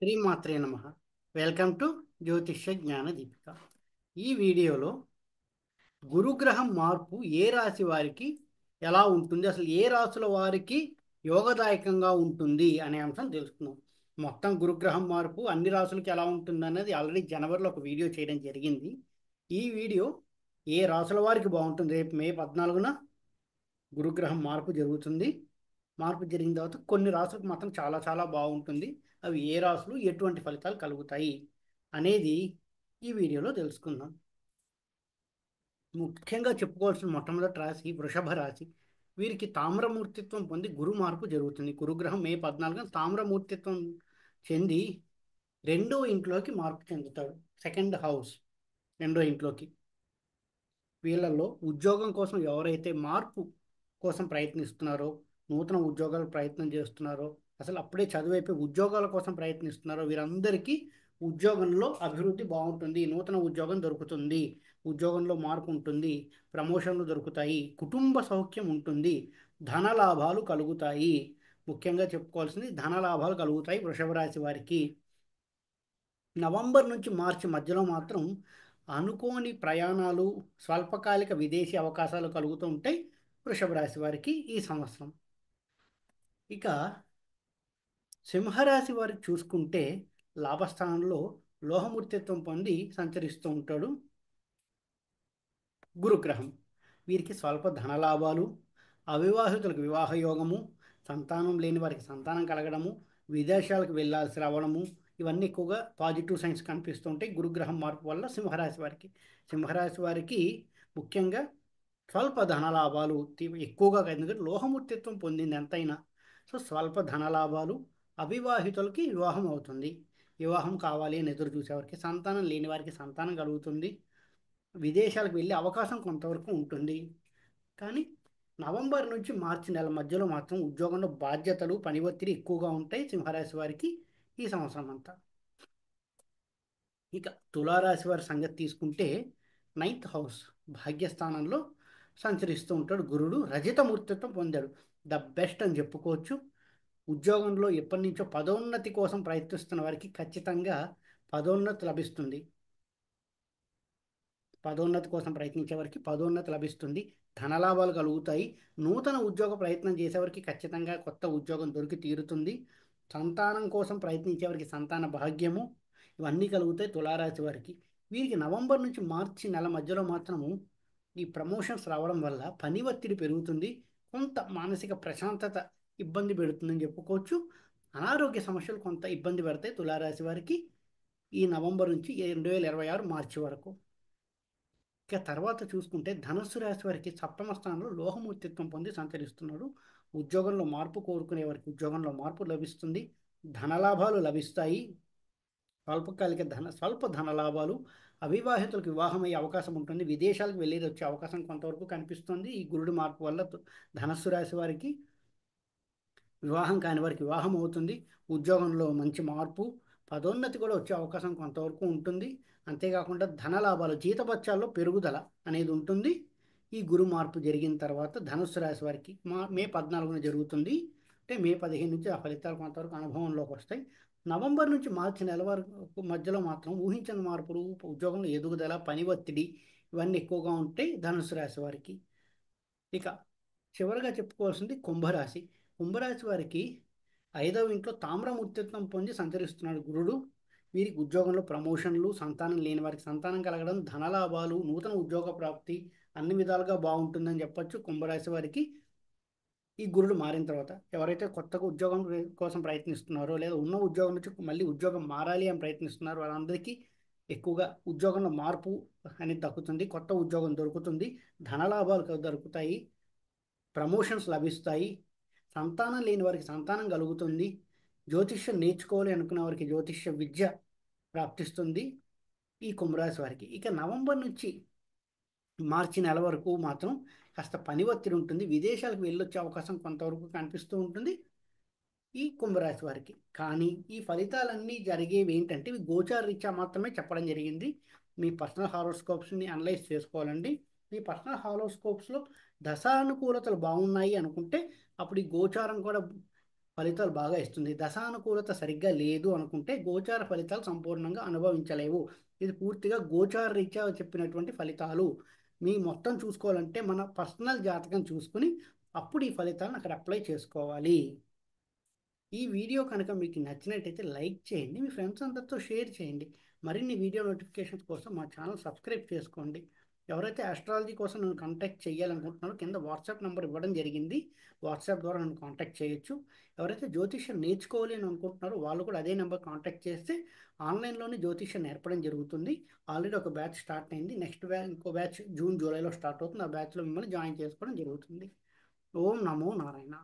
శ్రీమాత్రే నమః. Welcome to జ్యోతిష్య జ్ఞాన దీపిక. ఈ వీడియోలో గురుగ్రహం మార్పు ఏ రాశి వారికి ఎలా ఉంటుంది, అసలు ఏ రాశుల వారికి యోగదాయకంగా ఉంటుంది అనే అంశం తెలుసుకుందాం. మొత్తం గురుగ్రహం మార్పు అన్ని రాశులకి ఎలా ఉంటుంది అనేది ఆల్రెడీ జనవరిలో ఒక వీడియో చేయడం జరిగింది. ఈ వీడియో ఏ రాశుల వారికి బాగుంటుంది, రేపు మే 14న గురుగ్రహం మార్పు జరుగుతుంది. మార్పు జరిగిన తర్వాత కొన్ని రాసులకు మాత్రం చాలా చాలా బాగుంటుంది. అవి ఏ రాసులు ఎటువంటి ఫలితాలు కలుగుతాయి అనేది ఈ వీడియోలో తెలుసుకుందాం. ముఖ్యంగా చెప్పుకోవాల్సిన మొట్టమొదటి రాశి వృషభ రాశి. వీరికి తామ్రమూర్తిత్వం పొంది గురు మార్పు జరుగుతుంది. గురుగ్రహం మే 14న తామ్రమూర్తిత్వం చెంది రెండో ఇంట్లోకి మార్పు చెందుతాడు. సెకండ్ హౌస్, రెండో ఇంట్లోకి. వీళ్ళల్లో ఉద్యోగం కోసం ఎవరైతే మార్పు కోసం ప్రయత్నిస్తున్నారో, నూతన ఉద్యోగాలు ప్రయత్నం చేస్తున్నారో, అసలు అప్పుడే చదువైపోయి ఉద్యోగాల కోసం ప్రయత్నిస్తున్నారో వీరందరికీ ఉద్యోగంలో అభివృద్ధి బాగుంటుంది. నూతన ఉద్యోగం దొరుకుతుంది, ఉద్యోగంలో మార్పు ఉంటుంది, ప్రమోషన్లు దొరుకుతాయి, కుటుంబ సౌఖ్యం ఉంటుంది, ధన లాభాలు కలుగుతాయి. ముఖ్యంగా చెప్పుకోవాల్సింది ధన లాభాలు కలుగుతాయి వృషభ రాశి వారికి. నవంబర్ నుంచి మార్చి మధ్యలో మాత్రం అనుకోని ప్రయాణాలు, స్వల్పకాలిక విదేశీ అవకాశాలు కలుగుతూ ఉంటాయి వృషభ రాశి వారికి ఈ సంవత్సరం. ఇక సింహరాశి వారికి చూసుకుంటే లాభస్థానంలో లోహమూర్తిత్వం పొంది సంచరిస్తూ ఉంటాడు గురుగ్రహం. వీరికి స్వల్ప ధనలాభాలు, అవివాహితులకు వివాహ యోగము, సంతానం లేని వారికి సంతానం కలగడము, విదేశాలకు వెళ్ళాల్సి రావడము, ఇవన్నీ ఎక్కువగా పాజిటివ్ సైన్స్ కనిపిస్తుంటాయి గురుగ్రహం మార్పు వల్ల సింహరాశి వారికి. సింహరాశి వారికి ముఖ్యంగా స్వల్ప ధనలాభాలు ఎక్కువగా, ఎందుకంటే లోహమూర్తిత్వం పొందింది ఎంతైనా. సో స్వల్ప ధనలాభాలు, అవివాహితులకి వివాహం అవుతుంది, వివాహం కావాలి అని ఎదురు చూసేవారికి, సంతానం లేని వారికి సంతానం కలుగుతుంది, విదేశాలకు వెళ్ళే అవకాశం కొంతవరకు ఉంటుంది. కానీ నవంబర్ నుంచి మార్చి నెల మధ్యలో మాత్రం ఉద్యోగంలో బాధ్యతలు, పని ఒత్తిడి ఎక్కువగా ఉంటాయి సింహరాశి వారికి ఈ సంవత్సరం అంతా. ఇక తులారాశి వారి సంగతి తీసుకుంటే నైన్త్ హౌస్ భాగ్యస్థానంలో సంచరిస్తూ ఉంటాడు గురుడు. రజితమూర్తిత్వం పొందాడు, ద బెస్ట్ అని చెప్పుకోవచ్చు. ఉద్యోగంలో ఎప్పటి నుంచో పదోన్నతి కోసం ప్రయత్నిస్తున్న వారికి ఖచ్చితంగా పదోన్నతి లభిస్తుంది. పదోన్నతి కోసం ప్రయత్నించే వారికి పదోన్నతి లభిస్తుంది, ధనలాభాలు కలుగుతాయి. నూతన ఉద్యోగ ప్రయత్నం చేసేవారికి ఖచ్చితంగా కొత్త ఉద్యోగం దొరికి తీరుతుంది. సంతానం కోసం ప్రయత్నించే వారికి సంతాన భాగ్యము, ఇవన్నీ కలుగుతాయి తులారాశి వారికి. వీరికి నవంబర్ నుంచి మార్చి నెల మధ్యలో మాత్రము ఈ ప్రమోషన్స్ రావడం వల్ల పని ఒత్తిడి పెరుగుతుంది, కొంత మానసిక ప్రశాంతత ఇబ్బంది పెడుతుందని చెప్పుకోవచ్చు. అనారోగ్య సమస్యలు కొంత ఇబ్బంది పెడతాయి తులారాశి వారికి ఈ నవంబర్ నుంచి 2026 మార్చి వరకు. ఇక తర్వాత చూసుకుంటే ధనుస్సు రాశి వారికి సప్తమ స్థానంలో లోహమూర్తిత్వం పొంది సంచరిస్తున్నాడు. ఉద్యోగంలో మార్పు కోరుకునే వారికి ఉద్యోగంలో మార్పు లభిస్తుంది, ధనలాభాలు లభిస్తాయి. స్వల్ప ధనలాభాలు, అవివాహితులకు వివాహమయ్యే అవకాశం ఉంటుంది, విదేశాలకు వెళ్ళేది వచ్చే అవకాశం కొంతవరకు కనిపిస్తుంది ఈ గురుడు మార్పు వల్ల. ధనస్సు రాశి వారికి వివాహం కాని వారికి వివాహం అవుతుంది, ఉద్యోగంలో మంచి మార్పు, పదోన్నతి కూడా వచ్చే అవకాశం కొంతవరకు ఉంటుంది. అంతేకాకుండా ధనలాభాలు, జీతభత్యాల్లో పెరుగుదల అనేది ఉంటుంది ఈ గురు మార్పు జరిగిన తర్వాత. ధనుస్సు రాశి వారికి మే 14న జరుగుతుంది, అంటే మే 15 నుంచి ఆ ఫలితాలు కొంతవరకు అనుభవంలోకి వస్తాయి. నవంబర్ నుంచి మార్చి నెల వరకు మధ్యలో మాత్రం ఊహించని మార్పులు, ఉద్యోగంలో ఎదుగుదల, పని ఒత్తిడి ఇవన్నీ ఎక్కువగా ఉంటాయి ధనుస్సు రాశి వారికి. ఇక చివరిగా చెప్పుకోవాల్సింది కుంభరాశి. కుంభరాశి వారికి 5వ ఇంట్లో తామ్రమూర్తిత్వం పొంది సంచరిస్తున్నాడు గురుడు. వీరికి ఉద్యోగంలో ప్రమోషన్లు, సంతానం లేని వారికి సంతానం కలగడం, ధనలాభాలు, నూతన ఉద్యోగ ప్రాప్తి అన్ని విధాలుగా బాగుంటుందని చెప్పొచ్చు కుంభరాశి వారికి ఈ గురుడు మారిన తర్వాత. ఎవరైతే కొత్తగా ఉద్యోగం కోసం ప్రయత్నిస్తున్నారో, లేదా ఉన్న ఉద్యోగం నుంచి మళ్ళీ ఉద్యోగం మారాలి అని ప్రయత్నిస్తున్నారో వాళ్ళందరికీ ఎక్కువగా ఉద్యోగంలో మార్పు అనేది దక్కుతుంది, కొత్త ఉద్యోగం దొరుకుతుంది, ధనలాభాలు దొరుకుతాయి, ప్రమోషన్స్ లభిస్తాయి, సంతానం లేని వారికి సంతానం కలుగుతుంది, జ్యోతిష్యం నేర్చుకోవాలి అనుకున్న వారికి జ్యోతిష్య విద్య ప్రాప్తిస్తుంది ఈ కుంభరాశి వారికి. ఇక నవంబర్ నుంచి మార్చి నెల వరకు మాత్రం కాస్త పని ఒత్తిడి ఉంటుంది, విదేశాలకు వెళ్ళొచ్చే అవకాశం కొంతవరకు కనిపిస్తూ ఉంటుంది ఈ కుంభరాశి వారికి. కానీ ఈ ఫలితాలన్నీ జరిగేవి ఏంటంటే ఇవి గోచార రీత్యా మాత్రమే చెప్పడం జరిగింది. మీ పర్సనల్ హారోస్కోప్స్ని అనలైజ్ చేసుకోవాలండి. మీ పర్సనల్ హారోస్కోప్స్లో దశానుకూలతలు బాగున్నాయి అనుకుంటే అప్పుడు ఈ గోచారం కూడా ఫలితాలు బాగా ఇస్తుంది. దశానుకూలత సరిగ్గా లేదు అనుకుంటే గోచార ఫలితాలు సంపూర్ణంగా అనుభవించలేవు. ఇది పూర్తిగా గోచార రీత్యా చెప్పినటువంటి ఫలితాలు. మీ మొత్తం చూసుకోవాలంటే మన పర్సనల్ జాతకం చూసుకుని అప్పుడు ఈ ఫలితాలను అక్కడ అప్లై చేసుకోవాలి. ఈ వీడియో కనుక మీకు నచ్చినట్టయితే లైక్ చేయండి, మీ ఫ్రెండ్స్ అందరితో షేర్ చేయండి. మరిన్ని వీడియో నోటిఫికేషన్స్ కోసం మా ఛానల్ సబ్స్క్రైబ్ చేసుకోండి. ఎవరైతే ఆస్ట్రాలజీ కోసం నన్ను కాంటాక్ట్ చేయాలనుకుంటున్నారో కింద వాట్సాప్ నెంబర్ ఇవ్వడం జరిగింది. వాట్సాప్ ద్వారా నన్ను కాంటాక్ట్ చేయొచ్చు. ఎవరైతే జ్యోతిష్యం నేర్చుకోవాలి అని అనుకుంటున్నారో వాళ్ళు కూడా అదే నెంబర్ కాంటాక్ట్ చేస్తే ఆన్లైన్లోనే జ్యోతిష్యం నేర్పడం జరుగుతుంది. ఆల్రెడీ ఒక బ్యాచ్ స్టార్ట్ అయింది. నెక్స్ట్ బ్యాచ్ ఇంకో బ్యాచ్ జూన్ జూలైలో స్టార్ట్ అవుతుంది. ఆ బ్యాచ్లో మిమ్మల్ని జాయిన్ చేసుకోవడం జరుగుతుంది. ఓం నమో నారాయణ.